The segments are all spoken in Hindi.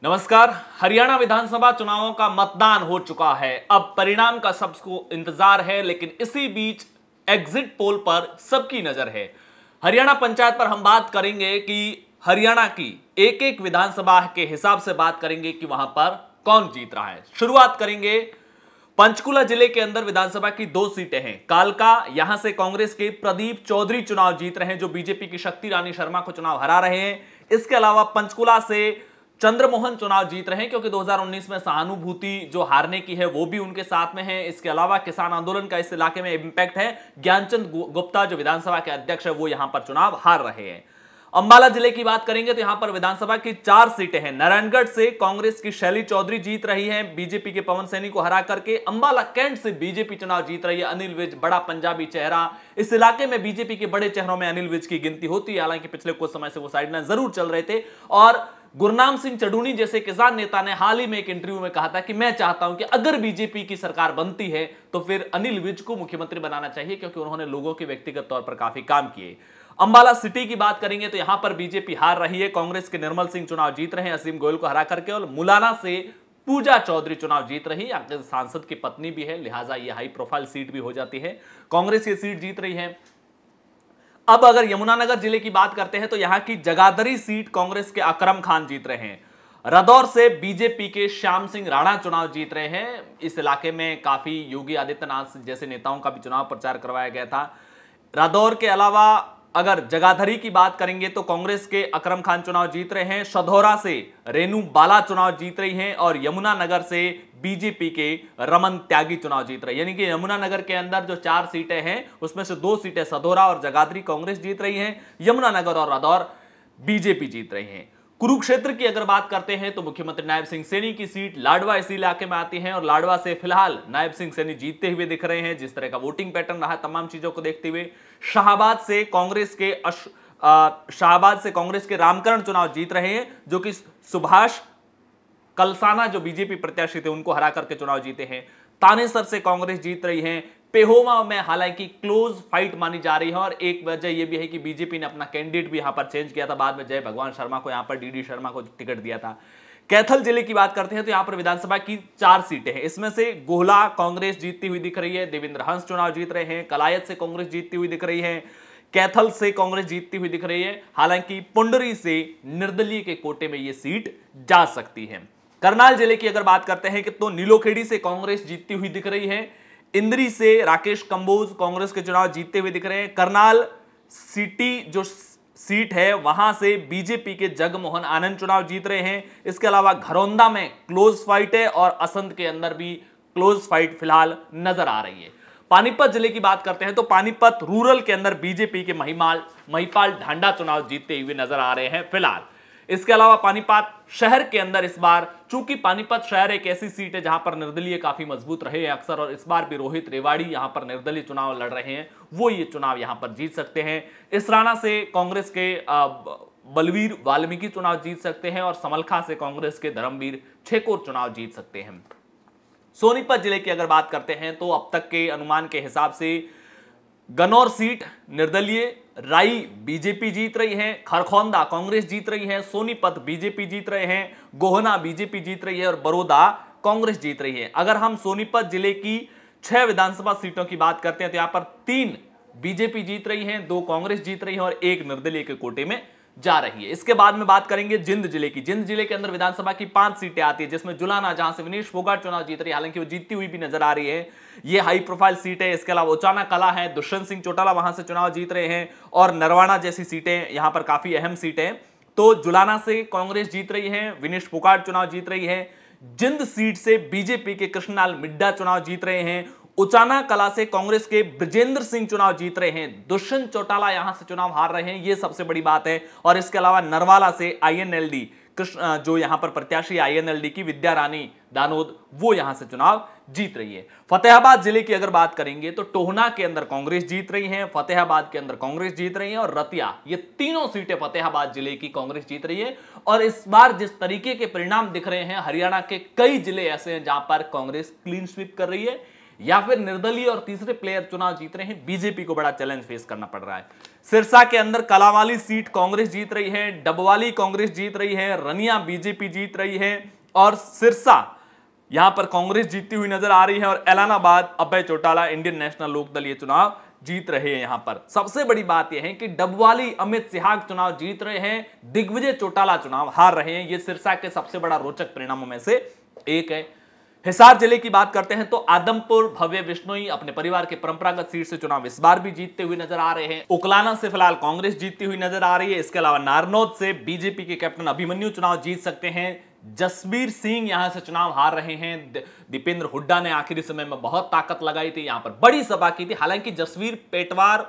नमस्कार। हरियाणा विधानसभा चुनावों का मतदान हो चुका है। अब परिणाम का सबको इंतजार है, लेकिन इसी बीच एग्जिट पोल पर सबकी नजर है। हरियाणा पंचायत पर हम बात करेंगे कि हरियाणा की एक एक विधानसभा के हिसाब से बात करेंगे कि वहां पर कौन जीत रहा है। शुरुआत करेंगे पंचकुला जिले के अंदर विधानसभा की 2 सीटें हैं। कालका, यहां से कांग्रेस के प्रदीप चौधरी चुनाव जीत रहे हैं, जो बीजेपी की शक्ति रानी शर्मा को चुनाव हरा रहे हैं। इसके अलावा पंचकुला से चंद्रमोहन चुनाव जीत रहे हैं, क्योंकि 2019 में सहानुभूति जो हारने की है वो भी उनके साथ में है। इसके अलावा किसान आंदोलन का इस इलाके में इंपैक्ट है। ज्ञानचंद गुप्ता जो विधानसभा के अध्यक्ष है वो यहां पर चुनाव हार रहे हैं। अंबाला जिले की बात करेंगे तो यहां पर विधानसभा की 4 सीटें हैं। नारायणगढ़ से कांग्रेस की शैली चौधरी जीत रही है, बीजेपी के पवन सैनी को हरा करके। अंबाला कैंट से बीजेपी चुनाव जीत रही है। अनिल विज, बड़ा पंजाबी चेहरा, इस इलाके में बीजेपी के बड़े चेहरों में अनिल विज की गिनती होती है। हालांकि पिछले कुछ समय से वो साइडलाइन जरूर चल रहे थे। और गुरनाम सिंह चढ़ूनी जैसे किसान नेता ने हाल ही में एक इंटरव्यू में कहा था कि मैं चाहता हूं कि अगर बीजेपी की सरकार बनती है तो फिर अनिल विज को मुख्यमंत्री बनाना चाहिए, क्योंकि उन्होंने लोगों के व्यक्तिगत तौर पर काफी काम किए। अंबाला सिटी की बात करेंगे तो यहां पर बीजेपी हार रही है। कांग्रेस के निर्मल सिंह चुनाव जीत रहे हैं असीम गोयल को हरा करके, और मुलाना से पूजा चौधरी चुनाव जीत रही है। सांसद की पत्नी भी है, लिहाजा यह हाई प्रोफाइल सीट भी हो जाती है। कांग्रेस ये सीट जीत रही है। अब अगर यमुनानगर जिले की बात करते हैं तो यहां की जगाधरी सीट कांग्रेस के अकरम खान जीत रहे हैं। रदौर से बीजेपी के श्याम सिंह राणा चुनाव जीत रहे हैं। इस इलाके में काफी योगी आदित्यनाथ जैसे नेताओं का भी चुनाव प्रचार करवाया गया था। रदौर के अलावा अगर जगाधरी की बात करेंगे तो कांग्रेस के अकरम खान चुनाव जीत रहे हैं। सधौरा से रेणु बाला चुनाव जीत रही हैं, और यमुनानगर से बीजेपी के रमन त्यागी चुनाव जीत रहे हैं। यानी कि यमुनानगर के अंदर जो 4 सीटें हैं उसमें से 2 सीटें सधौरा और जगाधरी कांग्रेस जीत रही हैं। यमुनानगर और रदौर बीजेपी जीत रही हैं। कुरुक्षेत्र की अगर बात करते हैं तो मुख्यमंत्री नायब सिंह सैनी की सीट लाडवा इसी इलाके में आती है, और लाडवा से फिलहाल नायब सिंह सैनी जीतते हुए दिख रहे हैं। जिस तरह का वोटिंग पैटर्न रहा तमाम चीजों को देखते हुए शाहबाद से कांग्रेस के रामकरण चुनाव जीत रहे हैं, जो कि सुभाष कलसाना जो बीजेपी प्रत्याशी थे उनको हरा करके चुनाव जीते हैं। तानेसर से कांग्रेस जीत रही है। पेहोमा में हालांकि क्लोज फाइट मानी जा रही है, और एक वजह यह भी है कि बीजेपी ने अपना कैंडिडेट भी यहां पर चेंज किया था। बाद में जय भगवान शर्मा को यहां पर डीडी शर्मा को टिकट दिया था। कैथल जिले की बात करते हैं तो यहां पर विधानसभा की 4 सीटें हैं। इसमें से गोहला कांग्रेस जीतती हुई दिख रही है। देवेंद्र हंस चुनाव जीत रहे हैं। कलायत से कांग्रेस जीतती हुई दिख रही है। कैथल से कांग्रेस जीतती हुई दिख रही है। हालांकि पुंडरी से निर्दलीय के कोटे में यह सीट जा सकती है। करनाल जिले की अगर बात करते हैं कि तो नीलोखेड़ी से कांग्रेस जीतती हुई दिख रही है। इंद्री से राकेश कंबोज कांग्रेस के चुनाव जीतते हुए दिख रहे हैं। करनाल सिटी जो सीट है वहां से बीजेपी के जगमोहन आनंद चुनाव जीत रहे हैं। इसके अलावा घरौंदा में क्लोज फाइट है, और असंध के अंदर भी क्लोज फाइट फिलहाल नजर आ रही है। पानीपत जिले की बात करते हैं तो पानीपत रूरल के अंदर बीजेपी के महिपाल ढांडा चुनाव जीतते हुए नजर आ रहे हैं फिलहाल। इसके अलावा पानीपत शहर के अंदर इस बार, चूंकि पानीपत शहर एक ऐसी सीट है जहां पर निर्दलीय काफी मजबूत रहे हैं अक्सर, और इस बार भी रोहित रेवाड़ी यहां पर निर्दलीय चुनाव लड़ रहे हैं, वो ये चुनाव यहां पर जीत सकते हैं। इसराना से कांग्रेस के बलवीर वाल्मीकि चुनाव जीत सकते हैं, और समलखा से कांग्रेस के धर्मवीर छेकोर चुनाव जीत सकते हैं। सोनीपत जिले की अगर बात करते हैं तो अब तक के अनुमान के हिसाब से गनौर सीट निर्दलीय, राई बीजेपी जीत रही है, खरखौंदा कांग्रेस जीत रही है, सोनीपत बीजेपी जीत रहे हैं, गोहना बीजेपी जीत रही है, और बड़ौदा कांग्रेस जीत रही है। अगर हम सोनीपत जिले की 6 विधानसभा सीटों की बात करते हैं तो यहां पर 3 बीजेपी जीत रही है, 2 कांग्रेस जीत रही है, और 1 निर्दलीय के कोटे में जा रही है। इसके बाद में बात करेंगे जिंद जिले की। जिंद जिले के अंदर विधानसभा की 5 सीटें आती है, जिसमें जुलाना जहां से विनेश फोगाट चुनाव जीत रही है, हालांकि वो जीतती हुई भी नजर आ रही है, ये हाई प्रोफाइल सीट है। इसके अलावा उचाना कला है, दुष्यंत सिंह चौटाला वहां से चुनाव जीत रहे हैं, और नरवाना जैसी सीटें यहां पर काफी अहम सीटें। तो जुलाना से कांग्रेस जीत रही है, विनेश फोगाट चुनाव जीत रही है। जिंद सीट से बीजेपी के कृष्णलाल मिड्डा चुनाव जीत रहे हैं। उचाना कला से कांग्रेस के ब्रजेंद्र सिंह चुनाव जीत रहे हैं। दुष्यंत चौटाला यहां से चुनाव हार रहे हैं, यह सबसे बड़ी बात है। और इसके अलावा नरवाला से आईएनएलडी जो यहां पर प्रत्याशी आईएनएलडी की विद्या रानी दानोद, वो यहां से चुनाव जीत रही है। फतेहाबाद जिले की अगर बात करेंगे तो टोहना के अंदर कांग्रेस जीत रही है, फतेहाबाद के अंदर कांग्रेस जीत रही है, और रतिया, ये तीनों सीटें फतेहाबाद जिले की कांग्रेस जीत रही है। और इस बार जिस तरीके के परिणाम दिख रहे हैं, हरियाणा के कई जिले ऐसे हैं जहां पर कांग्रेस क्लीन स्वीप कर रही है, या फिर निर्दलीय और तीसरे प्लेयर चुनाव जीत रहे हैं। बीजेपी को बड़ा चैलेंज फेस करना पड़ रहा है। सिरसा के अंदर कलावाली सीट कांग्रेस जीत रही है, डबवाली कांग्रेस जीत रही है, रनिया बीजेपी जीत रही है और सिरसा यहां पर कांग्रेस जीतती हुई नजर आ रही है और एलानाबाद अभय चौटाला इंडियन नेशनल लोकदल ये चुनाव जीत रहे हैं। यहां पर सबसे बड़ी बात यह है कि डबवाली अमित सिहाग चुनाव जीत रहे हैं, दिग्विजय चौटाला चुनाव हार रहे हैं। यह सिरसा के सबसे बड़ा रोचक परिणामों में से एक है। हिसार जिले की बात करते हैं तो आदमपुर भव्य बिश्नोई अपने परिवार के परंपरागत सीट से चुनाव इस बार भी जीतते हुए नजर आ रहे हैं। उकलाना से फिलहाल कांग्रेस जीतती हुई नजर आ रही है। इसके अलावा नारनौद से बीजेपी के कैप्टन अभिमन्यु चुनाव जीत सकते हैं। जसबीर सिंह यहां से चुनाव हार रहे हैं। दीपेंद्र हुड्डा ने आखिरी समय में बहुत ताकत लगाई थी, यहां पर बड़ी सभा की थी। हालांकि जसवीर पेटवार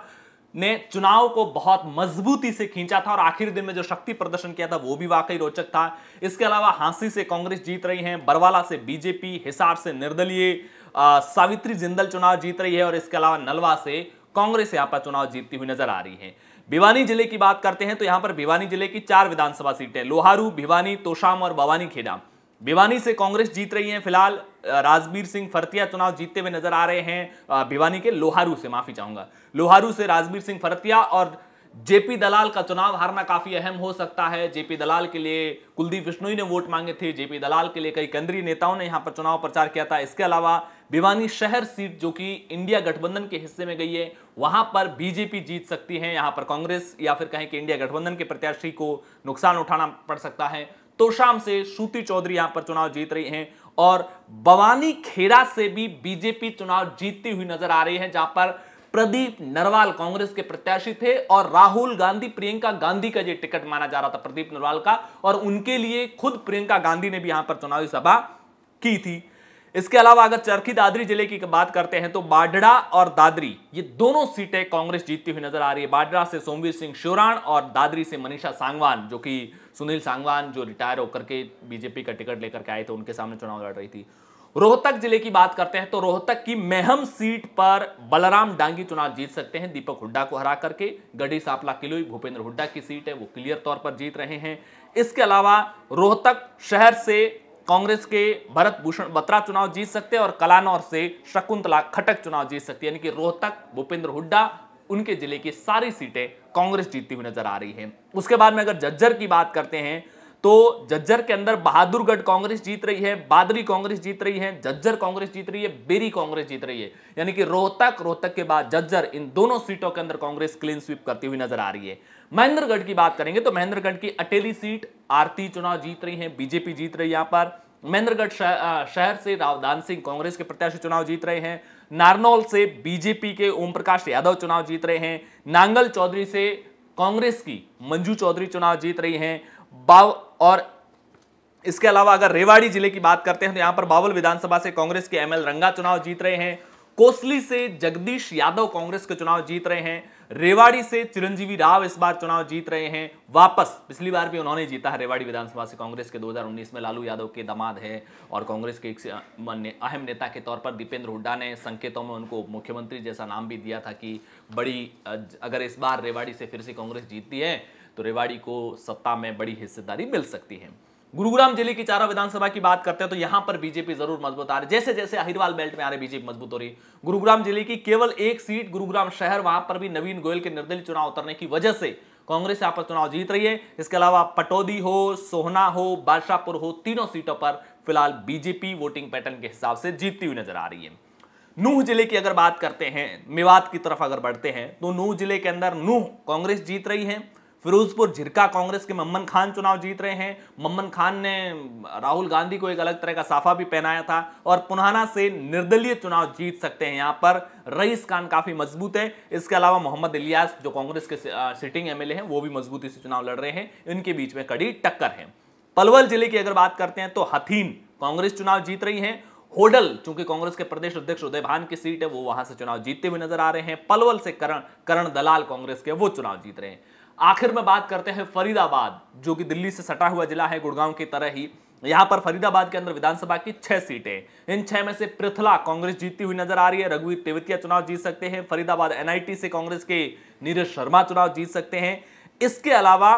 ने चुनाव को बहुत मजबूती से खींचा था और आखिरी दिन में जो शक्ति प्रदर्शन किया था वो भी वाकई रोचक था। इसके अलावा हांसी से कांग्रेस जीत रही है, बरवाला से बीजेपी, हिसार से निर्दलीय सावित्री जिंदल चुनाव जीत रही है और इसके अलावा नलवा से कांग्रेस यहां पर चुनाव जीतती हुई नजर आ रही है। भिवानी जिले की बात करते हैं तो यहां पर भिवानी जिले की 4 विधानसभा सीटें लोहारू, भिवानी, तोशाम और भवानी खेड़ा। भिवानी से कांग्रेस जीत रही है। फिलहाल राजबीर सिंह फरतिया चुनाव जीतते हुए नजर आ रहे हैं। भिवानी के लोहारू से, माफी चाहूंगा, लोहारू से राजबीर सिंह फरतिया और जेपी दलाल का चुनाव हारना काफी अहम हो सकता है। जेपी दलाल के लिए कुलदीप बिश्नोई ने वोट मांगे थे, जेपी दलाल के लिए कई केंद्रीय नेताओं ने यहां पर चुनाव प्रचार किया था। इसके अलावा भिवानी शहर सीट जो कि इंडिया गठबंधन के हिस्से में गई है, वहां पर बीजेपी जीत सकती है। यहां पर कांग्रेस या फिर कहें कि इंडिया गठबंधन के प्रत्याशी को नुकसान उठाना पड़ सकता है। तोशाम से श्रुति चौधरी यहां पर चुनाव जीत रही हैं और भवानी खेड़ा से भी बीजेपी चुनाव जीतती हुई नजर आ रही है, जहां पर प्रदीप नरवाल कांग्रेस के प्रत्याशी थे और राहुल गांधी प्रियंका गांधी का ये टिकट माना जा रहा था प्रदीप नरवाल का, और उनके लिए खुद प्रियंका गांधी ने भी यहां पर चुनावी सभा की थी। इसके अलावा अगर चरखी दादरी जिले की बात करते हैं तो बाढड़ा और दादरी ये दोनों सीटें कांग्रेस जीतती हुई नजर आ रही है। बाढड़ा से सोमवीर सिंह शिवराण और दादरी से मनीषा सांगवान, जो कि सुनील सांगवान जो रिटायर होकर के बीजेपी का टिकट लेकर के आए थे, उनके सामने चुनाव लड़ रही थी। रोहतक जिले की बात करते हैं तो रोहतक की मेहम सीट पर बलराम डांगी चुनाव जीत सकते हैं दीपक हुड्डा को हरा करके। गढ़ी सांपला किलोई भूपेंद्र हुड्डा की सीट है, वो क्लियर तौर पर जीत रहे हैं। इसके अलावा रोहतक शहर से कांग्रेस के भरत भूषण बत्रा चुनाव जीत सकते हैं और कलानौर से शकुंतला खटक चुनाव जीत सकती है। यानी कि रोहतक, भूपेंद्र हुड्डा, उनके जिले की सारी सीटें कांग्रेस जीतती हुई नजर आ रही है। उसके बाद में अगर झज्जर की बात करते हैं तो झज्जर के अंदर बहादुरगढ़ कांग्रेस जीत रही है, बादरी कांग्रेस जीत रही है, झज्जर कांग्रेस जीत रही है, बेरी कांग्रेस जीत रही है। यानी कि रोहतक के बाद झज्जर, इन दोनों सीटों के अंदर कांग्रेस क्लीन स्वीप करती हुई नजर आ रही है। महेंद्रगढ़ की बात करेंगे तो महेंद्रगढ़ की अटेली सीट आरती चुनाव जीत रही है, बीजेपी जीत रही है। यहां पर महेंद्रगढ़ शहर से रावदान सिंह कांग्रेस के प्रत्याशी चुनाव जीत रहे हैं। नारनौल से बीजेपी के ओम प्रकाश यादव चुनाव जीत रहे हैं। नांगल चौधरी से कांग्रेस की मंजू चौधरी चुनाव जीत रही हैं। और इसके अलावा अगर रेवाड़ी जिले की बात करते हैं तो यहां पर बावल विधानसभा से कांग्रेस के एमएल रंगा चुनाव जीत रहे हैं। कोसली से जगदीश यादव कांग्रेस के चुनाव जीत रहे हैं। रेवाड़ी से चिरंजीवी राव इस बार चुनाव जीत रहे हैं वापस। पिछली बार भी उन्होंने जीता है रेवाड़ी विधानसभा से कांग्रेस के 2019 में। लालू यादव के दामाद है और कांग्रेस के एक अहम नेता के तौर पर दीपेंद्र हुड्डा ने संकेतों में उनको मुख्यमंत्री जैसा नाम भी दिया था कि बड़ी अगर इस बार रेवाड़ी से फिर से कांग्रेस जीतती है तो रेवाड़ी को सत्ता में बड़ी हिस्सेदारी मिल सकती है। गुरुग्राम जिले की चारों विधानसभा की बात करते हैं तो यहां पर बीजेपी जरूर मजबूत आ रही है। जैसे जैसे अहिरवाल बेल्ट में आ रही बीजेपी मजबूत हो रही है। गुरुग्राम जिले की केवल एक सीट गुरुग्राम शहर, वहां पर भी नवीन गोयल के निर्दलीय चुनाव उतरने की वजह से कांग्रेस यहां पर चुनाव जीत रही है। इसके अलावा पटौदी हो, सोहना हो, बादशाहपुर हो, तीनों सीटों पर फिलहाल बीजेपी वोटिंग पैटर्न के हिसाब से जीतती हुई नजर आ रही है। नूह जिले की अगर बात करते हैं, मेवात की तरफ अगर बढ़ते हैं तो नूह जिले के अंदर नूह कांग्रेस जीत रही है। फिरोजपुर झिरका कांग्रेस के मम्मन खान चुनाव जीत रहे हैं। मम्मन खान ने राहुल गांधी को एक अलग तरह का साफा भी पहनाया था और पुनाना से निर्दलीय चुनाव जीत सकते हैं। यहां पर रईस खान काफी मजबूत है। इसके अलावा मोहम्मद इलियास जो कांग्रेस के सिटिंग एमएलए हैं वो भी मजबूती से चुनाव लड़ रहे हैं। इनके बीच में कड़ी टक्कर है। पलवल जिले की अगर बात करते हैं तो हथीन कांग्रेस चुनाव जीत रही है। होडल चूंकि कांग्रेस के प्रदेश अध्यक्ष उदय भान की सीट है, वो वहां से चुनाव जीतते हुए नजर आ रहे हैं। पलवल से करण दलाल कांग्रेस के वो चुनाव जीत रहे हैं। आखिर में बात करते हैं फरीदाबाद, जो कि दिल्ली से सटा हुआ जिला है गुड़गांव की तरह ही। यहां पर फरीदाबाद के अंदर विधानसभा की 6 सीटें, इन 6 में से पृथला कांग्रेस जीतती हुई नजर आ रही है। रघुवीर तेवतिया चुनाव जीत सकते हैं। फरीदाबाद एनआईटी से कांग्रेस के नीरज शर्मा चुनाव जीत सकते हैं। इसके अलावा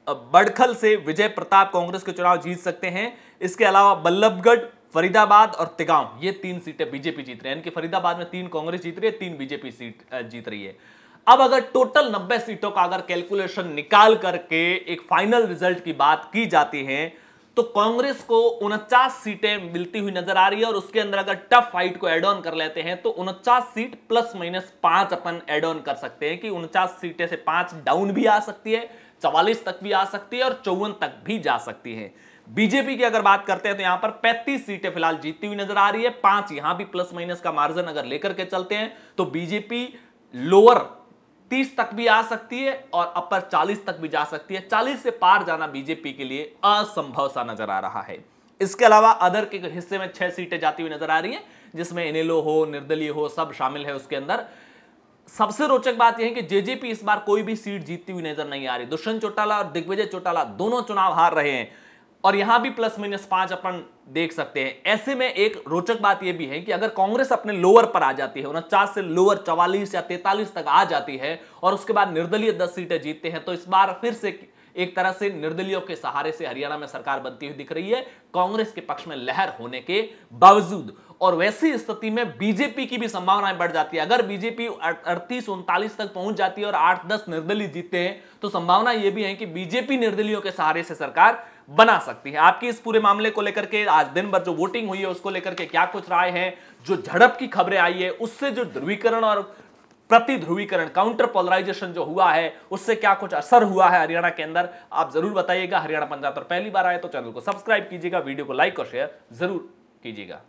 बड़खल से विजय प्रताप कांग्रेस के चुनाव जीत सकते हैं। इसके अलावा बल्लभगढ़, फरीदाबाद और तिगांव ये 3 सीटें बीजेपी जीत रही है। यानी कि फरीदाबाद में 3 कांग्रेस जीत रही है, 3 बीजेपी सीट जीत रही है। अब अगर टोटल 90 सीटों का अगर कैलकुलेशन निकाल करके एक फाइनल रिजल्ट की बात की जाती है तो कांग्रेस को 49 सीटें मिलती हुई नजर आ रही है और उसके अंदर अगर टफ फाइट को एड ऑन कर लेते हैं तो 49 सीट प्लस माइनस 5 अपन एड ऑन कर सकते हैं कि 49 सीटें से 5 डाउन भी आ सकती है, 44 तक भी आ सकती है और 54 तक भी जा सकती है। बीजेपी की अगर बात करते हैं तो यहां पर 35 सीटें फिलहाल जीतती हुई नजर आ रही है, 5 यहां भी प्लस माइनस का मार्जिन अगर लेकर के चलते हैं तो बीजेपी लोअर 30 तक भी आ सकती है और अपर 40 तक भी जा सकती है। 40 से पार जाना बीजेपी के लिए असंभव सा नजर आ रहा है। इसके अलावा अदर के हिस्से में 6 सीटें जाती हुई नजर आ रही हैं, जिसमें इनेलो हो, निर्दलीय हो, सब शामिल है उसके अंदर। सबसे रोचक बात यह है कि जेजेपी इस बार कोई भी सीट जीतती हुई नजर नहीं आ रही। दुष्यंत चौटाला और दिग्विजय चौटाला दोनों चुनाव हार रहे हैं और यहां भी प्लस माइनस 5 अपन देख सकते हैं। ऐसे में एक रोचक बात यह भी है कि अगर कांग्रेस अपने लोअर पर आ जाती है, 49 से लोअर 44 या 43 तक आ जाती है और उसके बाद निर्दलीय 10 सीटें जीतते हैं तो इस बार फिर से एक तरह से निर्दलीयों के सहारे से हरियाणा में सरकार बनती हुई दिख रही है, कांग्रेस के पक्ष में लहर होने के बावजूद। और वैसी स्थिति में बीजेपी की भी संभावनाएं बढ़ जाती है। अगर बीजेपी 38-39 तक पहुंच जाती है और 8-10 निर्दलीय जीतते हैं तो संभावना यह भी है कि बीजेपी निर्दलीयों के सहारे से सरकार बना सकती है। आपकी इस पूरे मामले को लेकर के आज दिन भर जो वोटिंग हुई है उसको लेकर के क्या कुछ राय है, जो झड़प की खबरें आई है उससे जो ध्रुवीकरण और प्रति ध्रुवीकरण, काउंटर पोलराइजेशन जो हुआ है उससे क्या कुछ असर हुआ है हरियाणा के अंदर, आप जरूर बताइएगा। हरियाणा पंजाब पर पहली बार आए तो चैनल को सब्सक्राइब कीजिएगा, वीडियो को लाइक और शेयर जरूर कीजिएगा।